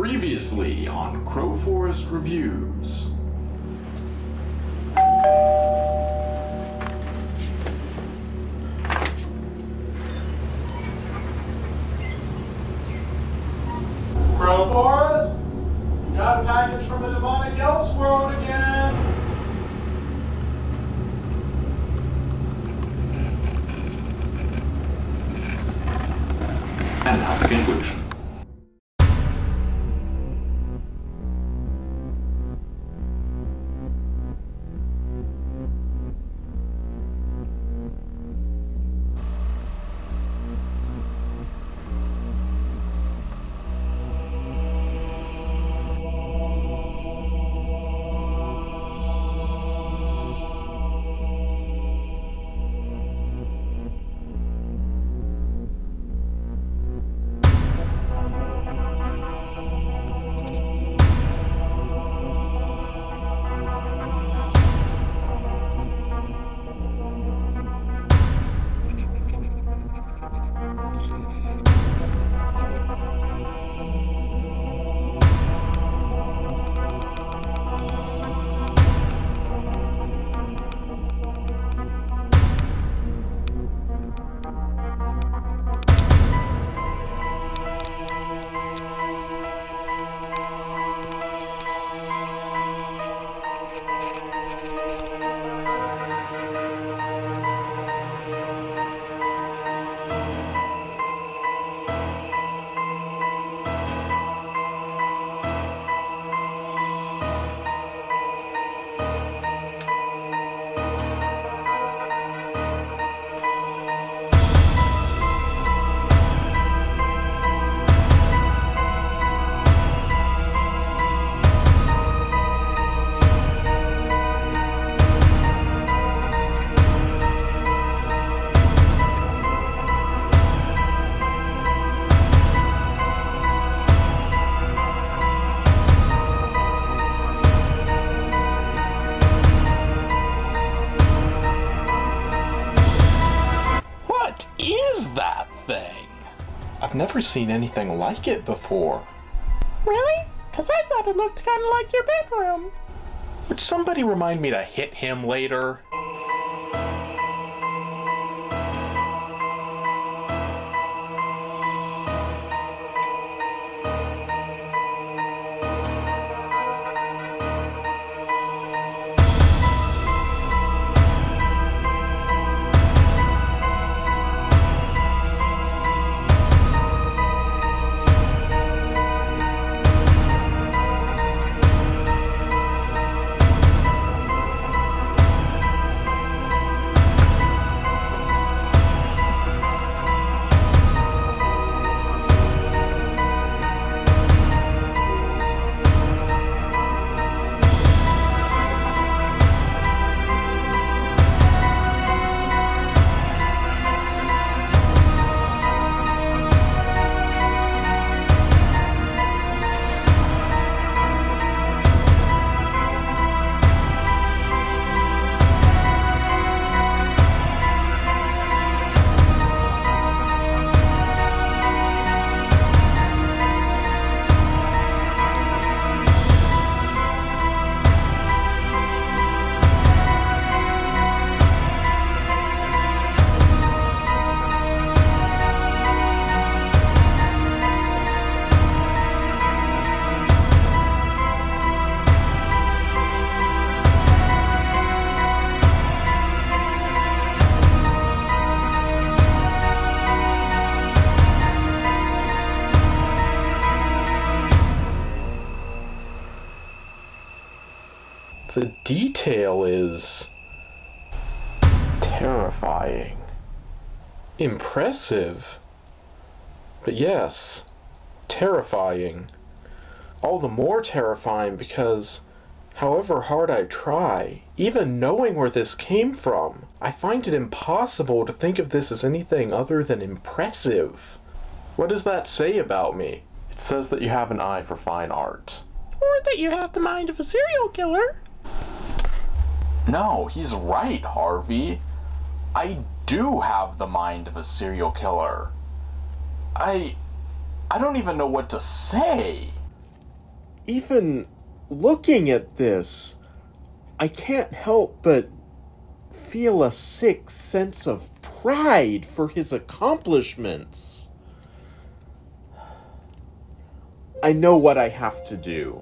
Previously on Crowforest Reviews. Crowforest? You got a package from the demonic elves world again? And now the conclusion. I've never seen anything like it before. Really? Because I thought it looked kind of like your bedroom. Would somebody remind me to hit him later? The detail is terrifying. Impressive. But yes, terrifying. All the more terrifying because, however hard I try, even knowing where this came from, I find it impossible to think of this as anything other than impressive. What does that say about me? It says that you have an eye for fine art. Or that you have the mind of a serial killer. No, he's right, Harvey. I do have the mind of a serial killer. I don't even know what to say. even looking at this, I can't help but feel a sick sense of pride for his accomplishments. I know what I have to do.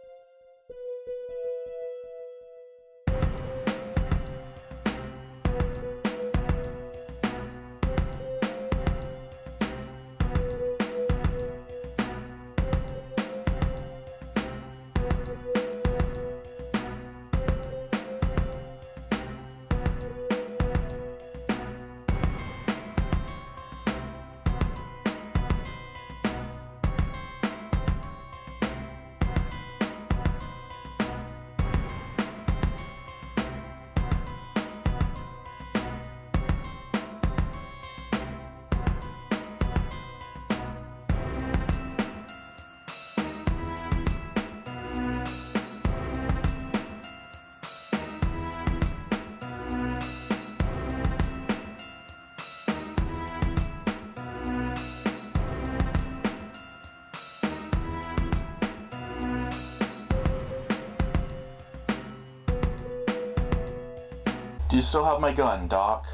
Do you still have my gun, Doc?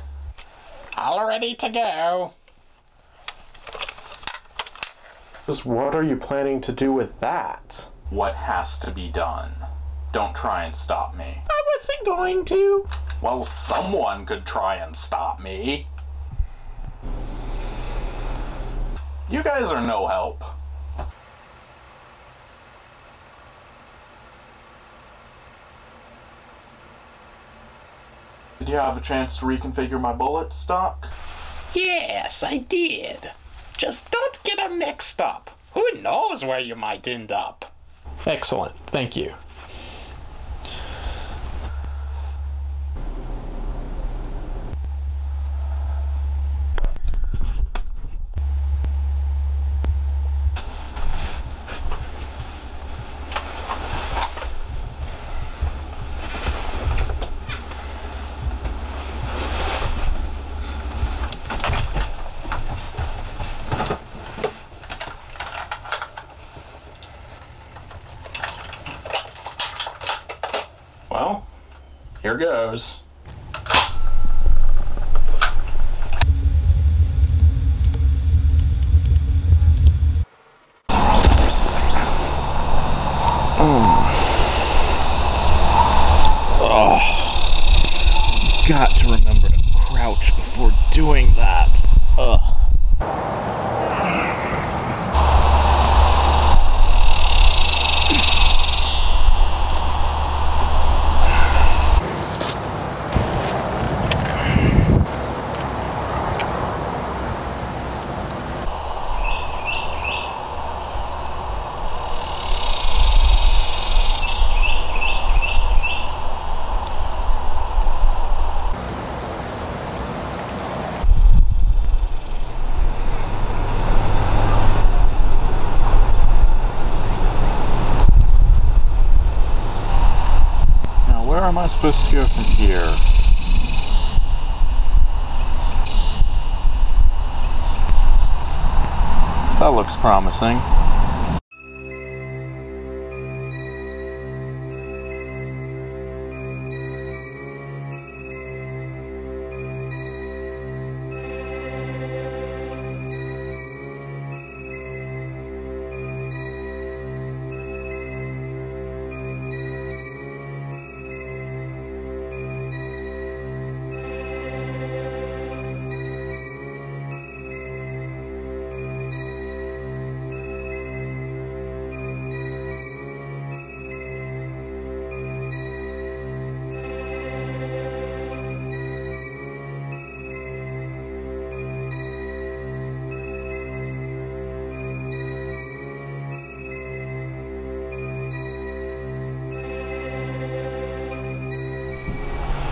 All ready to go. Just what are you planning to do with that? What has to be done? Don't try and stop me. I wasn't going to. Well, someone could try and stop me. You guys are no help. Did you have a chance to reconfigure my bullets, Doc? Yes, I did. Just don't get them mixed up. Who knows where you might end up? Excellent, thank you. Well, here goes. Got to remember to crouch before doing that. Ugh. Where am I supposed to go from here? That looks promising.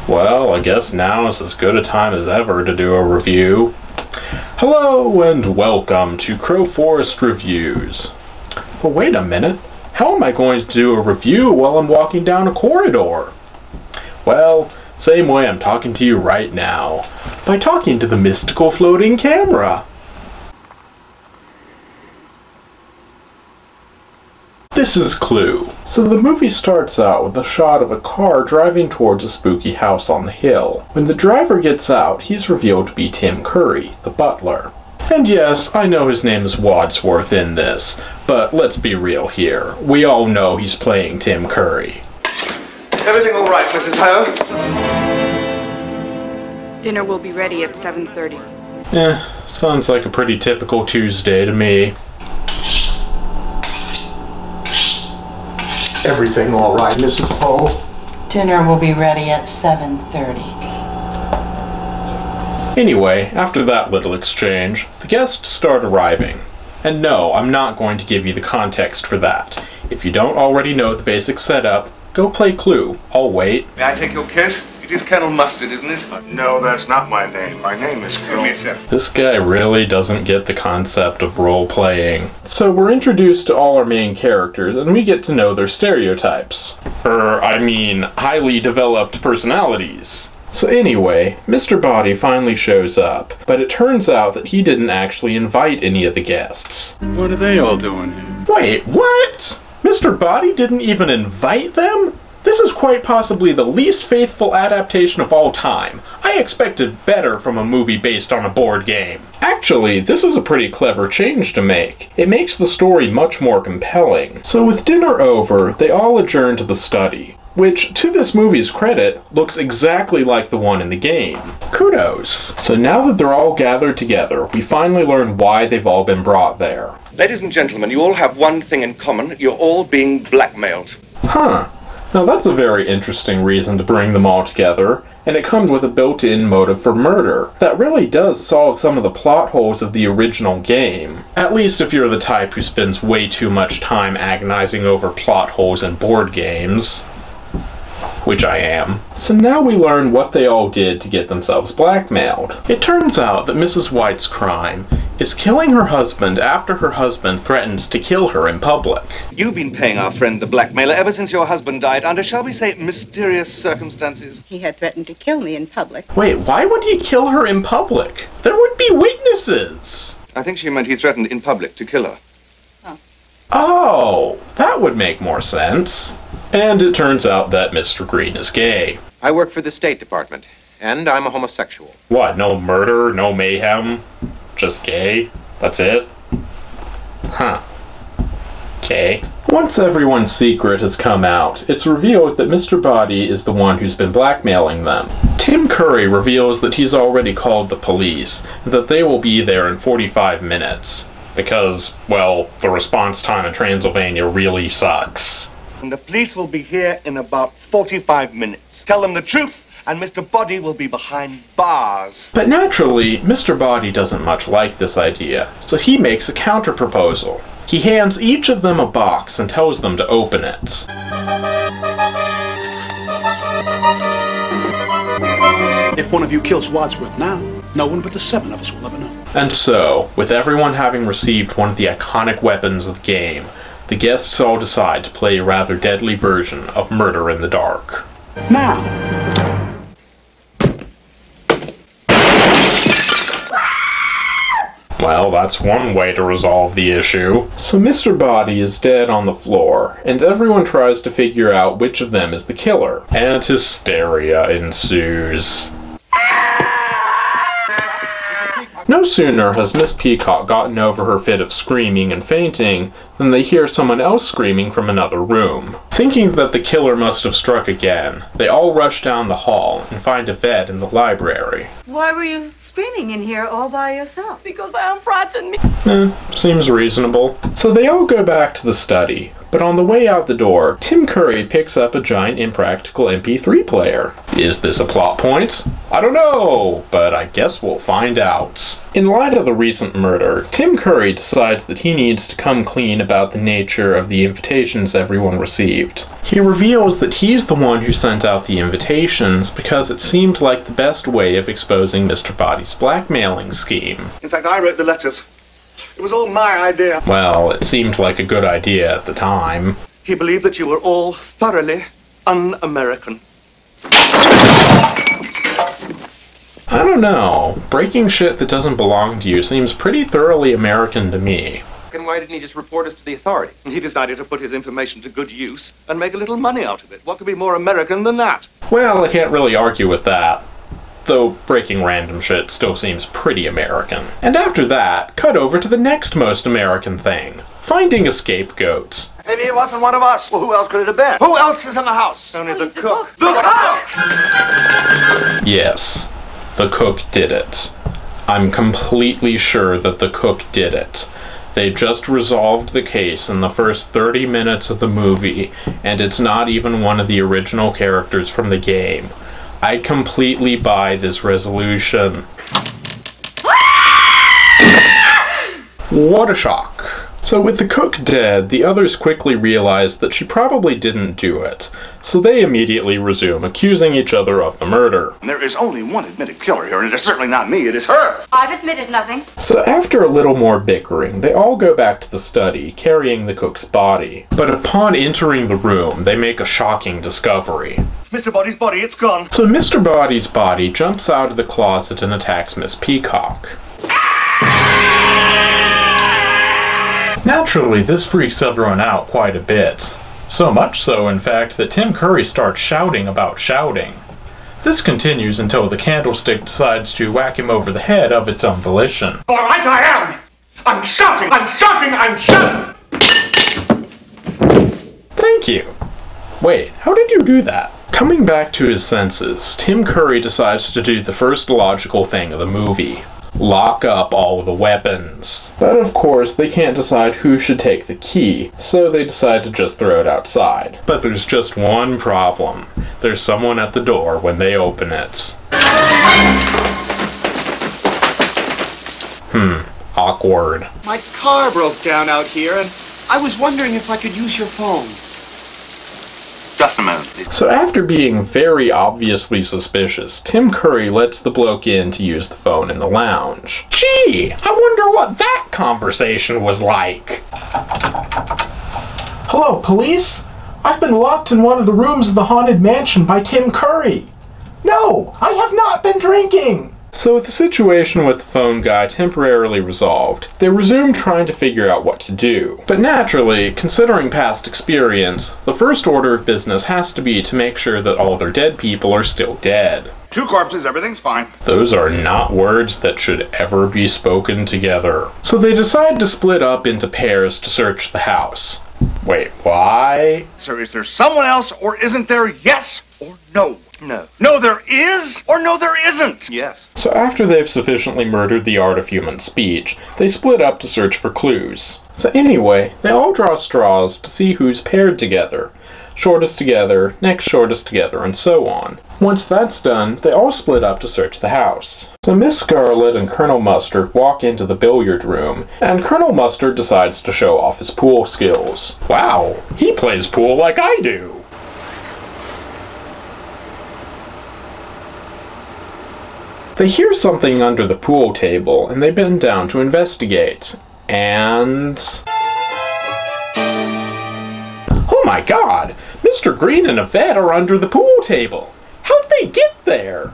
Well, I guess now is as good a time as ever to do a review. Hello and welcome to Crowforest Reviews. But wait a minute, how am I going to do a review while I'm walking down a corridor? Well, same way I'm talking to you right now, by talking to the mystical floating camera. This is Clue. So the movie starts out with a shot of a car driving towards a spooky house on the hill. When the driver gets out, he's revealed to be Tim Curry, the butler. And yes, I know his name is Wadsworth in this, but let's be real here. We all know he's playing Tim Curry. Everything all right, Mrs. Howe? Dinner will be ready at 7:30. Sounds like a pretty typical Tuesday to me. Everything all right, Mrs. Poe? Dinner will be ready at 7:30. Anyway, after that little exchange, the guests start arriving. And no, I'm not going to give you the context for that. If you don't already know the basic setup, go play Clue. I'll wait. May I take your coat? It is Colonel Mustard, isn't it? No, that's not my name. My name is Colonel. This guy really doesn't get the concept of role-playing. So we're introduced to all our main characters, and we get to know their stereotypes. Highly developed personalities. So anyway, Mr. Body finally shows up, but it turns out that he didn't actually invite any of the guests. What are they all doing here? Wait, what? Mr. Body didn't even invite them? This is quite possibly the least faithful adaptation of all time. I expected better from a movie based on a board game. Actually, this is a pretty clever change to make. It makes the story much more compelling. So with dinner over, they all adjourn to the study, which, to this movie's credit, looks exactly like the one in the game. Kudos! So now that they're all gathered together, we finally learn why they've all been brought there. Ladies and gentlemen, you all have one thing in common. You're all being blackmailed. Huh. Now that's a very interesting reason to bring them all together, and it comes with a built-in motive for murder. That really does solve some of the plot holes of the original game. At least if you're the type who spends way too much time agonizing over plot holes in board games. Which I am. So now we learn what they all did to get themselves blackmailed. It turns out that Mrs. White's crime is killing her husband after her husband threatened to kill her in public. You've been paying our friend the blackmailer ever since your husband died under, shall we say, mysterious circumstances. He had threatened to kill me in public. Wait, why would he kill her in public? There would be witnesses! I think she meant he threatened in public to kill her. Oh, that would make more sense. And it turns out that Mr. Green is gay. I work for the State Department, and I'm a homosexual. What, no murder, no mayhem? Just gay? That's it? Huh. Okay. Once everyone's secret has come out, it's revealed that Mr. Body is the one who's been blackmailing them. Tim Curry reveals that he's already called the police, and that they will be there in 45 minutes. Because, well, the response time in Transylvania really sucks. And the police will be here in about 45 minutes. Tell them the truth, and Mr. Body will be behind bars. But naturally, Mr. Body doesn't much like this idea, so he makes a counter-proposal. He hands each of them a box and tells them to open it. If one of you kills Wadsworth now, no one but the 7 of us will ever know. And so, with everyone having received one of the iconic weapons of the game, the guests all decide to play a rather deadly version of Murder in the Dark. Now! Well, that's one way to resolve the issue. So Mr. Body is dead on the floor, and everyone tries to figure out which of them is the killer. And hysteria ensues. No sooner has Miss Peacock gotten over her fit of screaming and fainting than they hear someone else screaming from another room. Thinking that the killer must have struck again, they all rush down the hall and find Yvette in the library. Why were you screaming in here all by yourself? Because I am frightened. Seems reasonable. So they all go back to the study, but on the way out the door, Tim Curry picks up a giant impractical MP3 player. Is this a plot point? I don't know, but I guess we'll find out. In light of the recent murder, Tim Curry decides that he needs to come clean about the nature of the invitations everyone received. He reveals that he's the one who sent out the invitations because it seemed like the best way of exposing Mr. Body's blackmailing scheme. In fact, I wrote the letters. It was all my idea. Well, it seemed like a good idea at the time. He believed that you were all thoroughly un-American. I don't know. Breaking shit that doesn't belong to you seems pretty thoroughly American to me. And why didn't he just report us to the authorities? He decided to put his information to good use and make a little money out of it. What could be more American than that? Well, I can't really argue with that. Though breaking random shit still seems pretty American. And after that, cut over to the next most American thing. Finding a scapegoat. Maybe it wasn't one of us. Well, who else could it have been? Who else is in the house? Only the cook. The cook! Yes, the cook did it. I'm completely sure that the cook did it. They just resolved the case in the first 30 minutes of the movie, and it's not even one of the original characters from the game. I completely buy this resolution. What a shock. So with the cook dead, the others quickly realize that she probably didn't do it, so they immediately resume accusing each other of the murder. There is only one admitted killer here, and it is certainly not me, it is her! I've admitted nothing. So after a little more bickering, they all go back to the study, carrying the cook's body. But upon entering the room, they make a shocking discovery. Mr. Body's body, it's gone. So Mr. Body's body jumps out of the closet and attacks Miss Peacock. Naturally, this freaks everyone out quite a bit. So much so, in fact, that Tim Curry starts shouting about shouting. This continues until the candlestick decides to whack him over the head of its own volition. All right, I am! I'm shouting! I'm shouting! I'm shouting! Thank you. Wait, how did you do that? Coming back to his senses, Tim Curry decides to do the first logical thing of the movie. Lock up all the weapons. But of course, they can't decide who should take the key, so they decide to just throw it outside. But there's just one problem. There's someone at the door when they open it. Awkward. My car broke down out here, and I was wondering if I could use your phone. Just a minute, please. So after being very obviously suspicious, Tim Curry lets the bloke in to use the phone in the lounge. Gee, I wonder what that conversation was like. Hello, police? I've been locked in one of the rooms of the haunted mansion by Tim Curry. No, I have not been drinking! So with the situation with the phone guy temporarily resolved, they resume trying to figure out what to do. But naturally, considering past experience, the first order of business has to be to make sure that all their dead people are still dead. 2 corpses, everything's fine. Those are not words that should ever be spoken together. So they decide to split up into pairs to search the house. Wait, why? Sir, is there someone else, or isn't there? Yes or no? No. No, there is, or no, there isn't? Yes. So after they've sufficiently murdered the art of human speech, they split up to search for clues. So anyway, they all draw straws to see who's paired together. Shortest together, next shortest together, and so on. Once that's done, they all split up to search the house. So Miss Scarlet and Colonel Mustard walk into the billiard room, and Colonel Mustard decides to show off his pool skills. Wow, he plays pool like I do! They hear something under the pool table, and they bend down to investigate. And... oh my god! Mr. Green and Yvette are under the pool table! How'd they get there?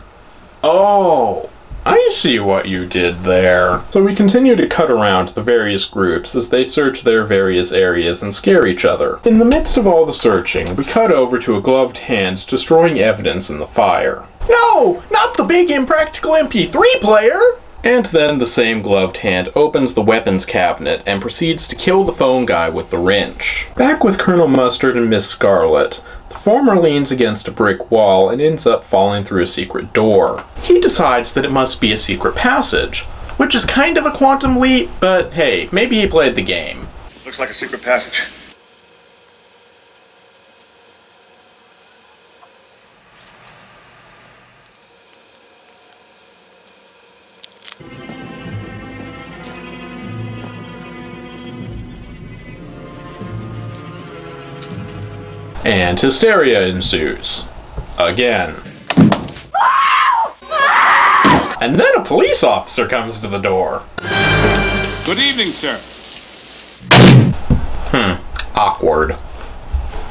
Oh, I see what you did there. So we continue to cut around the various groups as they search their various areas and scare each other. In the midst of all the searching, we cut over to a gloved hand destroying evidence in the fire. No! Not the big impractical MP3 player! And then the same gloved hand opens the weapons cabinet and proceeds to kill the phone guy with the wrench. Back with Colonel Mustard and Miss Scarlet, the former leans against a brick wall and ends up falling through a secret door. He decides that it must be a secret passage, which is kind of a quantum leap, but hey, maybe he played the game. Looks like a secret passage. And hysteria ensues. Again. And then a police officer comes to the door. Good evening, sir. Awkward.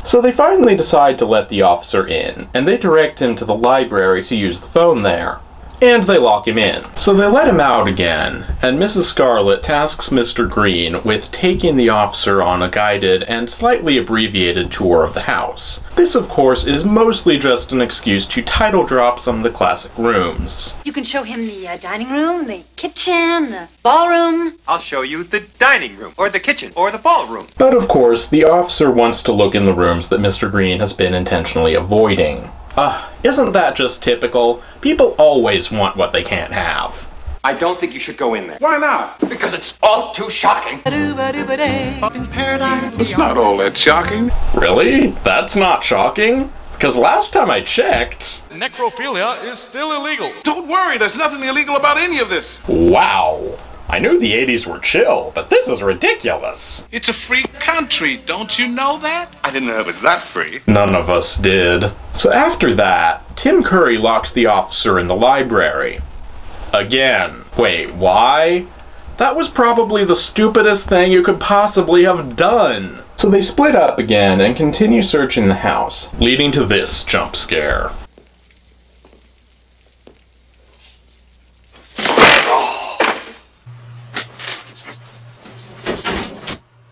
So they finally decide to let the officer in, and they direct him to the library to use the phone there. and they lock him in. So they let him out again, and Mrs. Scarlet tasks Mr. Green with taking the officer on a guided and slightly abbreviated tour of the house. This, of course, is mostly just an excuse to title drop some of the classic rooms. You can show him the dining room, the kitchen, the ballroom. I'll show you the dining room, or the kitchen, or the ballroom. But of course, the officer wants to look in the rooms that Mr. Green has been intentionally avoiding. Isn't that just typical? People always want what they can't have. I don't think you should go in there. Why not? Because it's all too shocking. It's not all that shocking. Really? That's not shocking? Because last time I checked... Necrophilia is still illegal. Don't worry, there's nothing illegal about any of this. Wow. I knew the 80s were chill, but this is ridiculous. It's a free country, don't you know that? I didn't know it was that free. None of us did. So after that, Tim Curry locks the officer in the library. Again. Wait, why? That was probably the stupidest thing you could possibly have done. So they split up again and continue searching the house, leading to this jump scare.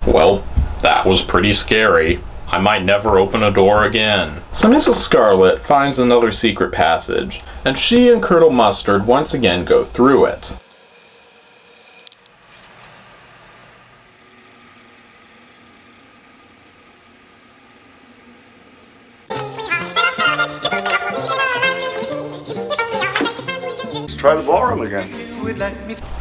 Well, that was pretty scary. I might never open a door again. So Mrs. Scarlet finds another secret passage, and she and Colonel Mustard once again go through it. Let's try the ballroom again.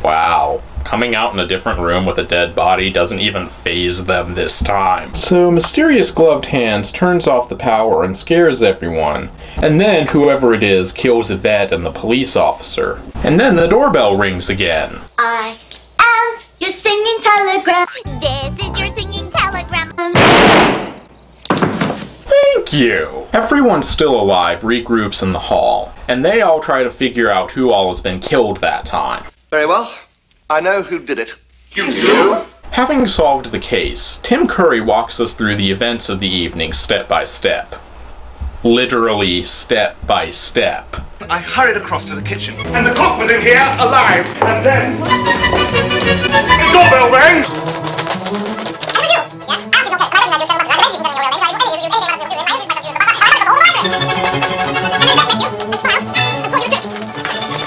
Wow. Coming out in a different room with a dead body doesn't even faze them this time. So Mysterious Gloved Hands turns off the power and scares everyone. And then whoever it is kills Yvette and the police officer. And then the doorbell rings again. I am your singing telegram. This is your singing telegram. Thank you! Everyone still alive regroups in the hall, and they all try to figure out who all has been killed that time. Very well. I know who did it. You do? Having solved the case, Tim Curry walks us through the events of the evening step by step. Literally step by step. I hurried across to the kitchen, and the cook was in here, alive, and then... the doorbell rang!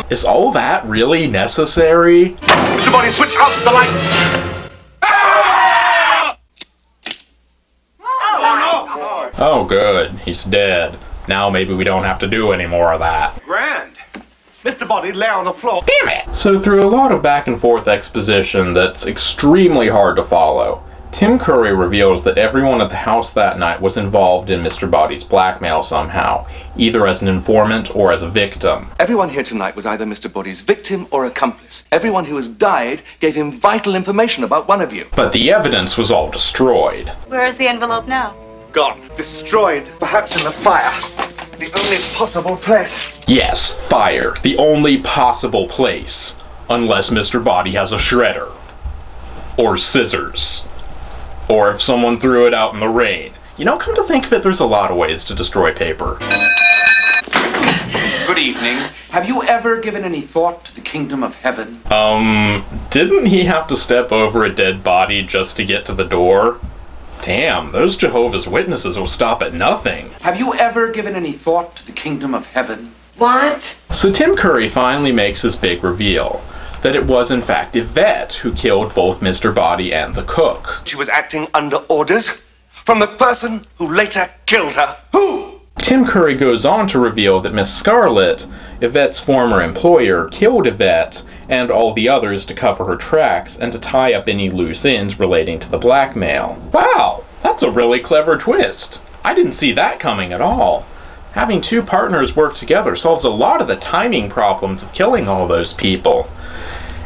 Is all that really necessary? Mr. Body, switch out the lights! Ah! Oh good, he's dead. Now maybe we don't have to do any more of that. Grand. Mr. Body lay on the floor. Damn it! So through a lot of back and forth exposition that's extremely hard to follow, Tim Curry reveals that everyone at the house that night was involved in Mr. Body's blackmail somehow, either as an informant or as a victim. Everyone here tonight was either Mr. Body's victim or accomplice. Everyone who has died gave him vital information about one of you. But the evidence was all destroyed. Where is the envelope now? Gone. Destroyed. Perhaps in the fire. The only possible place. Yes, fire. The only possible place. Unless Mr. Body has a shredder. Or scissors. Or if someone threw it out in the rain. You know, come to think of it, there's a lot of ways to destroy paper. Good evening. Have you ever given any thought to the kingdom of heaven? Didn't he have to step over a dead body just to get to the door? Damn, those Jehovah's Witnesses will stop at nothing. Have you ever given any thought to the kingdom of heaven? What? So Tim Curry finally makes his big reveal. That it was in fact Yvette who killed both Mr. Body and the cook. She was acting under orders from the person who later killed her. Who? Tim Curry goes on to reveal that Miss Scarlet, Yvette's former employer, killed Yvette and all the others to cover her tracks and to tie up any loose ends relating to the blackmail. Wow, that's a really clever twist. I didn't see that coming at all. Having two partners work together solves a lot of the timing problems of killing all those people.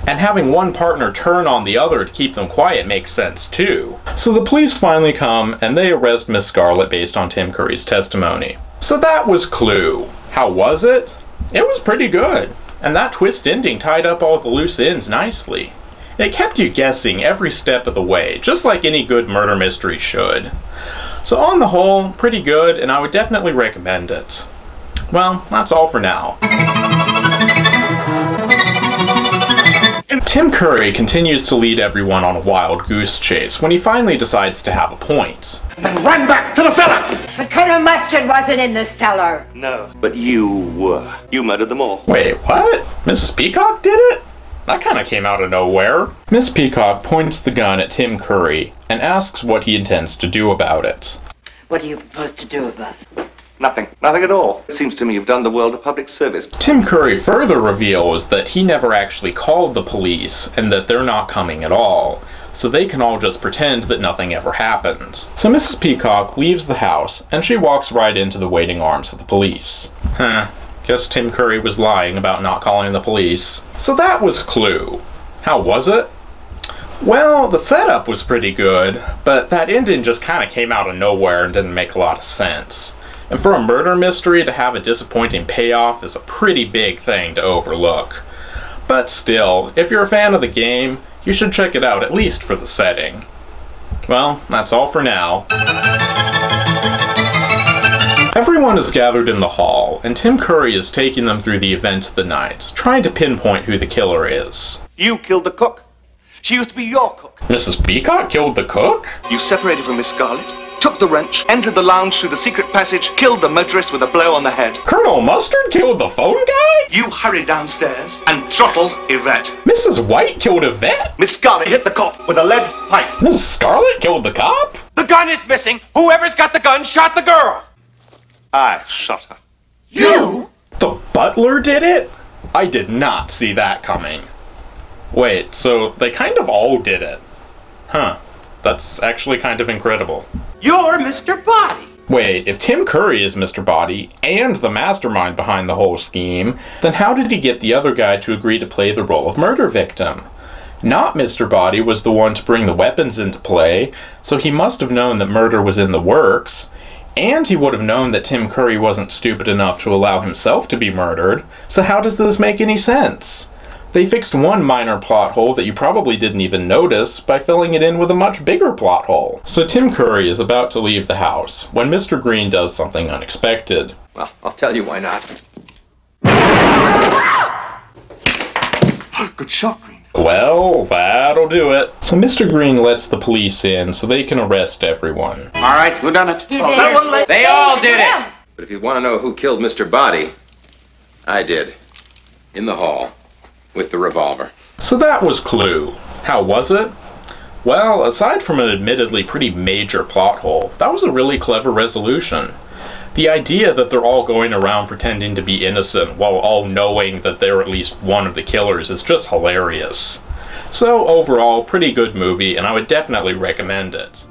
And having one partner turn on the other to keep them quiet makes sense too. So the police finally come and they arrest Miss Scarlet based on Tim Curry's testimony. So that was Clue. How was it? It was pretty good. And that twist ending tied up all the loose ends nicely. It kept you guessing every step of the way, just like any good murder mystery should. So on the whole, pretty good, and I would definitely recommend it. Well, that's all for now. Tim Curry continues to lead everyone on a wild goose chase when he finally decides to have a point. Then run back to the cellar! The colonel mustard wasn't in the cellar. No, but you were. You murdered them all. Wait, what? Mrs. Peacock did it? That kind of came out of nowhere. Miss Peacock points the gun at Tim Curry and asks what he intends to do about it. What are you supposed to do about it? Nothing. Nothing at all. It seems to me you've done the world a public service. Tim Curry further reveals that he never actually called the police and that they're not coming at all, so they can all just pretend that nothing ever happened. So Mrs. Peacock leaves the house and she walks right into the waiting arms of the police. Guess Tim Curry was lying about not calling the police. So that was Clue. How was it? Well, the setup was pretty good, but that ending just kind of came out of nowhere and didn't make a lot of sense. And for a murder mystery to have a disappointing payoff is a pretty big thing to overlook. But still, if you're a fan of the game, you should check it out at least for the setting. Well, that's all for now. Everyone is gathered in the hall, and Tim Curry is taking them through the events of the night, trying to pinpoint who the killer is. You killed the cook. She used to be your cook. Mrs. Peacock killed the cook? You separated from Miss Scarlet, took the wrench, entered the lounge through the secret passage, killed the motorist with a blow on the head. Colonel Mustard killed the phone guy? You hurried downstairs and throttled Yvette. Mrs. White killed Yvette? Miss Scarlet hit the cop with a lead pipe. Mrs. Scarlet killed the cop? The gun is missing. Whoever's got the gun shot the girl. I shot her. You? The butler did it? I did not see that coming. Wait, so they kind of all did it. Huh. That's actually kind of incredible. You're Mr. Body. Wait, if Tim Curry is Mr. Body and the mastermind behind the whole scheme, then how did he get the other guy to agree to play the role of murder victim? Not Mr. Body was the one to bring the weapons into play, so he must have known that murder was in the works, and he would have known that Tim Curry wasn't stupid enough to allow himself to be murdered, so how does this make any sense? They fixed one minor plot hole that you probably didn't even notice by filling it in with a much bigger plot hole. So Tim Curry is about to leave the house when Mr. Green does something unexpected. Well, I'll tell you why not. Good shot, Green. Well, that'll do it. So Mr. Green lets the police in so they can arrest everyone. All right, who done it? You did. They all did it. But if you want to know who killed Mr. Body, I did. In the hall. With the revolver. So that was Clue. How was it? Well, aside from an admittedly pretty major plot hole, that was a really clever resolution. The idea that they're all going around pretending to be innocent while all knowing that they're at least one of the killers is just hilarious. So overall, pretty good movie, and I would definitely recommend it.